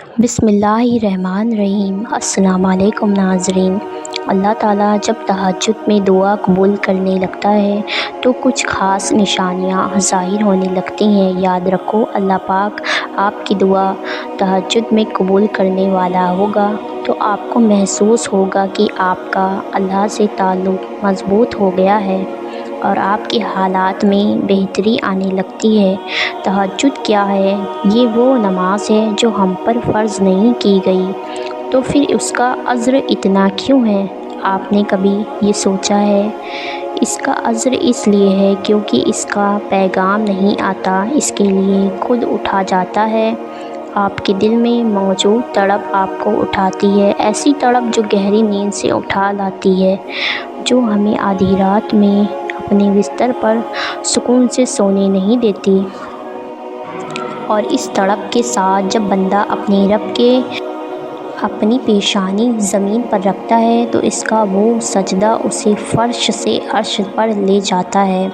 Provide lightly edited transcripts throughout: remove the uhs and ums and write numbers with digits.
بسم اللہ الرحمن الرحیم۔ السلام علیکم ناظرین۔ اللہ تعالیٰ جب تہجد میں دعا قبول کرنے لگتا ہے تو کچھ خاص نشانیاں ظاہر ہونے لگتی ہیں۔ یاد رکھو، اللہ پاک آپ کی دعا تہجد میں قبول کرنے والا ہوگا تو آپ کو محسوس ہوگا کہ آپ کا اللہ سے تعلق مضبوط ہو گیا ہے اور آپ کے حالات میں بہتری آنے لگتی ہے۔ تہجد کیا ہے؟ یہ وہ نماز ہے جو ہم پر فرض نہیں کی گئی، تو پھر اس کا اجر اتنا کیوں ہے؟ آپ نے کبھی یہ سوچا ہے؟ اس کا اجر اس لیے ہے کیونکہ اس کا پیغام نہیں آتا، اس کے لیے خود اٹھا جاتا ہے۔ آپ کے دل میں موجود تڑپ آپ کو اٹھاتی ہے، ایسی تڑپ جو گہری نیند سے اٹھا لاتی ہے، جو ہمیں آدھی رات میں اپنے بستر پر سکون سے سونے نہیں دیتی۔ اور اس تڑپ کے ساتھ جب بندہ اپنے رب کے اپنی پیشانی زمین پر رکھتا ہے تو اس کا وہ سجدہ اسے فرش سے عرش پر لے جاتا ہے۔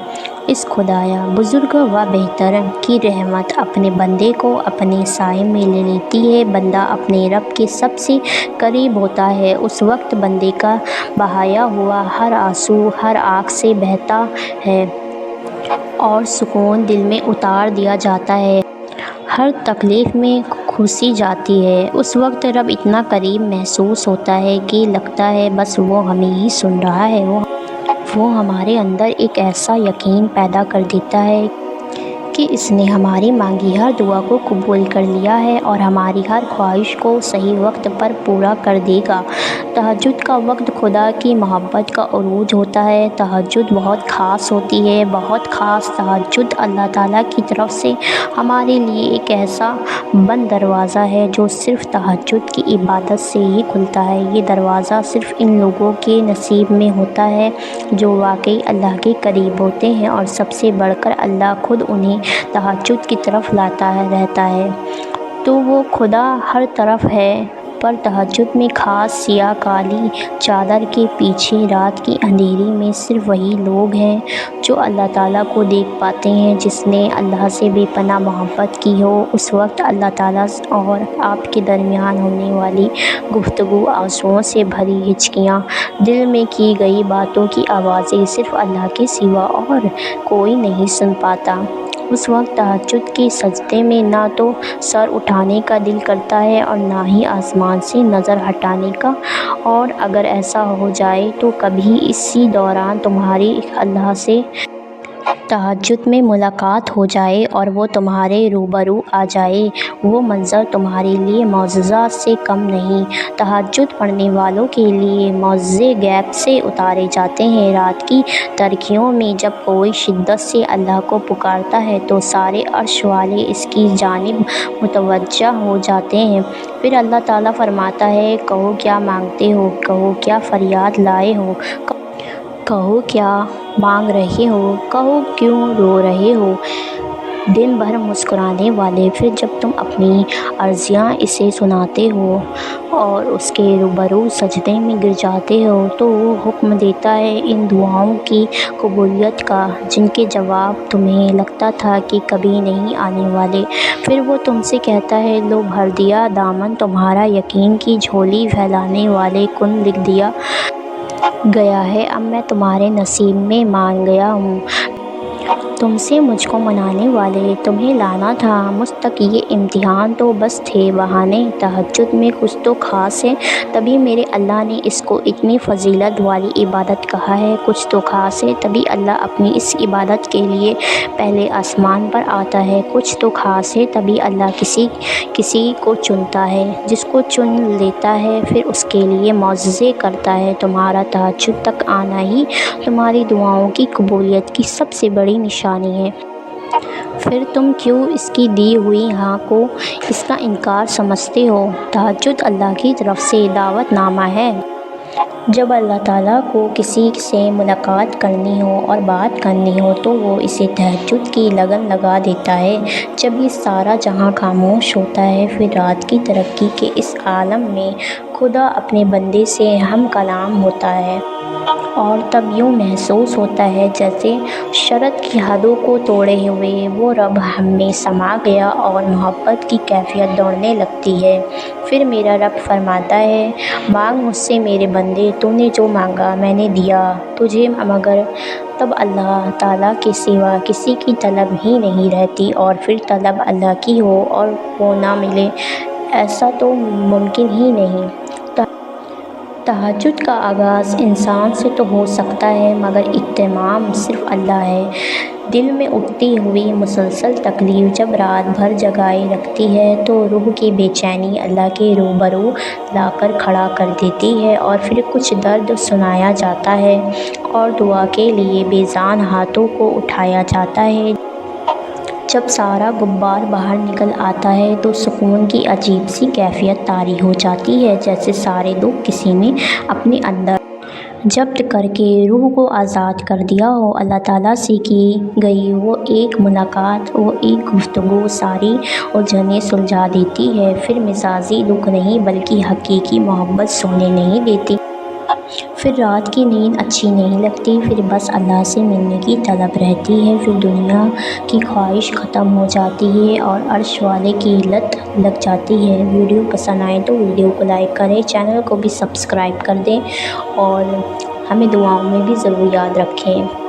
اس خدایا بزرگ و بہتر کی رحمت اپنے بندے کو اپنے سائے میں لے لیتی ہے۔ بندہ اپنے رب کے سب سے قریب ہوتا ہے۔ اس وقت بندے کا بہایا ہوا ہر آنسو ہر آنکھ سے بہتا ہے اور سکون دل میں اتار دیا جاتا ہے، ہر تکلیف میں کھنسی جاتی ہے۔ اس وقت رب اتنا قریب محسوس ہوتا ہے کہ لگتا ہے بس وہ ہمیں ہی سن رہا ہے۔ وہ ہمارے اندر ایک ایسا یقین پیدا کر دیتا ہے کہ اس نے ہماری مانگی ہر دعا کو قبول کر لیا ہے اور ہماری ہر خواہش کو صحیح وقت پر پورا کر دے گا۔ تہجد کا وقت خدا کی محبت کا عروج ہوتا ہے۔ تہجد بہت خاص ہوتی ہے، بہت خاص۔ تہجد اللہ تعالیٰ کی طرف سے ہمارے لیے ایک ایسا بند دروازہ ہے جو صرف تہجد کی عبادت سے ہی کھلتا ہے۔ یہ دروازہ صرف ان لوگوں کے نصیب میں ہوتا ہے جو واقعی اللہ کے قریب ہوتے ہیں، اور سب سے بڑھ کر اللہ خود انہیں تہجد کی طرف لاتا رہتا ہے۔ تو وہ خدا ہر طرف ہے، پر تہجد میں خاص سیاہ کالی چادر کے پیچھے رات کی اندھیری میں صرف وہی لوگ ہیں جو اللہ تعالیٰ کو دیکھ پاتے ہیں، جس نے اللہ سے بے پناہ محبت کی ہو۔ اس وقت اللہ تعالیٰ اور آپ کے درمیان ہونے والی گفتگو، آنسوؤں سے بھری ہچکیاں، دل میں کی گئی باتوں کی آوازیں صرف اللہ کے سوا اور کوئی نہیں سن پاتا۔ اس وقت تہجد کے سجدے میں نہ تو سر اٹھانے کا دل کرتا ہے اور نہ ہی آسمان سے نظر ہٹانے کا، اور اگر ایسا ہو جائے تو کبھی اسی دوران تمہاری اللہ سے تہجد میں ملاقات ہو جائے اور وہ تمہارے روبرو آ جائے، وہ منظر تمہارے لیے معجزہ سے کم نہیں۔ تہجد پڑھنے والوں کے لیے معجزے غیب سے اتارے جاتے ہیں۔ رات کی تاریکیوں میں جب کوئی شدت سے اللہ کو پکارتا ہے تو سارے عرش والے اس کی جانب متوجہ ہو جاتے ہیں۔ پھر اللہ تعالیٰ فرماتا ہے، کہو کیا مانگتے ہو، کہو کیا فریاد لائے ہو، کہو کیا مانگ رہے ہو، کہو کیوں رو رہے ہو، دن بھر مسکرانے والے۔ پھر جب تم اپنی عرضیاں اسے سناتے ہو اور اس کے روبرو سجدے میں گر جاتے ہو تو وہ حکم دیتا ہے ان دعاؤں کی قبولیت کا جن کے جواب تمہیں لگتا تھا کہ کبھی نہیں آنے والے۔ پھر وہ تم سے کہتا ہے، لو بھر دیا دامن تمہارا، یقین کی جھولی پھیلانے والے کن لکھ دیا گیا ہے، اب میں تمہارے نصیب میں مان گیا ہوں۔ تم سے مجھ کو منانے والے تمہیں لانا تھا، مجھ تک یہ امتحان تو بس تھے بہانے۔ تہجد میں کچھ تو خاص ہے، تبھی میرے اللہ نے اس کو اتنی فضیلت والی عبادت کہا ہے۔ کچھ تو خاص ہے، تبھی اللہ اپنی اس عبادت کے لیے پہلے آسمان پر آتا ہے۔ کچھ تو خاص ہے، تبھی اللہ کسی کو چنتا ہے، جس کو چن لیتا ہے پھر اس کے لیے معجزے کرتا ہے۔ تمہارا تہجد تک آنا ہی تمہاری دعاؤں کی قبولیت کی سب سے بڑی نشانی ہے۔ پھر تم کیوں اس کی دی ہوئی ہاں کو اس کا انکار سمجھتے ہو؟ تہجد اللہ کی طرف سے دعوت نامہ ہے۔ جب اللہ تعالیٰ کو کسی سے ملاقات کرنی ہو اور بات کرنی ہو تو وہ اسے تہجد کی لگن لگا دیتا ہے۔ جب یہ سارا جہاں خاموش ہوتا ہے، پھر رات کی تاریکی کے اس عالم میں خدا اپنے بندے سے ہم کلام ہوتا ہے۔ اور تب یوں محسوس ہوتا ہے جیسے شرط کی حدوں کو توڑے ہوئے وہ رب ہم میں سما گیا اور محبت کی کیفیت دوڑنے لگتی ہے۔ پھر میرا رب فرماتا ہے، مانگ مجھ سے میرے بندے، تو نے جو مانگا میں نے دیا تجھے، مگر تب اللہ تعالیٰ کے سوا کسی کی طلب ہی نہیں رہتی، اور پھر طلب اللہ کی ہو اور وہ نہ ملے، ایسا تو ممکن ہی نہیں۔ تہجد کا آغاز انسان سے تو ہو سکتا ہے مگر اہتمام صرف اللہ ہے۔ دل میں اٹھتی ہوئی مسلسل تکلیف جب رات بھر جگائے رکھتی ہے تو روح کی بے چینی اللہ کے روبرو لا کر کھڑا کر دیتی ہے، اور پھر کچھ درد سنایا جاتا ہے اور دعا کے لیے بے جان ہاتھوں کو اٹھایا جاتا ہے۔ جب سارا غبار باہر نکل آتا ہے تو سکون کی عجیب سی کیفیت طاری ہو جاتی ہے، جیسے سارے دکھ کسی نے اپنے اندر ضبط کر کے روح کو آزاد کر دیا ہو۔ اللہ تعالیٰ سے کی گئی وہ ایک ملاقات، وہ ایک گفتگو ساری الجھنیں سلجھا دیتی ہے۔ پھر مجازی دکھ نہیں بلکہ حقیقی محبت سونے نہیں دیتی۔ پھر رات کی نیند اچھی نہیں لگتی، پھر بس اللہ سے ملنے کی طلب رہتی ہے، پھر دنیا کی خواہش ختم ہو جاتی ہے اور عرش والے کی لت لگ جاتی ہے۔ ویڈیو پسند آئے تو ویڈیو کو لائک کریں، چینل کو بھی سبسکرائب کر دیں اور ہمیں دعاؤں میں بھی ضرور یاد رکھیں۔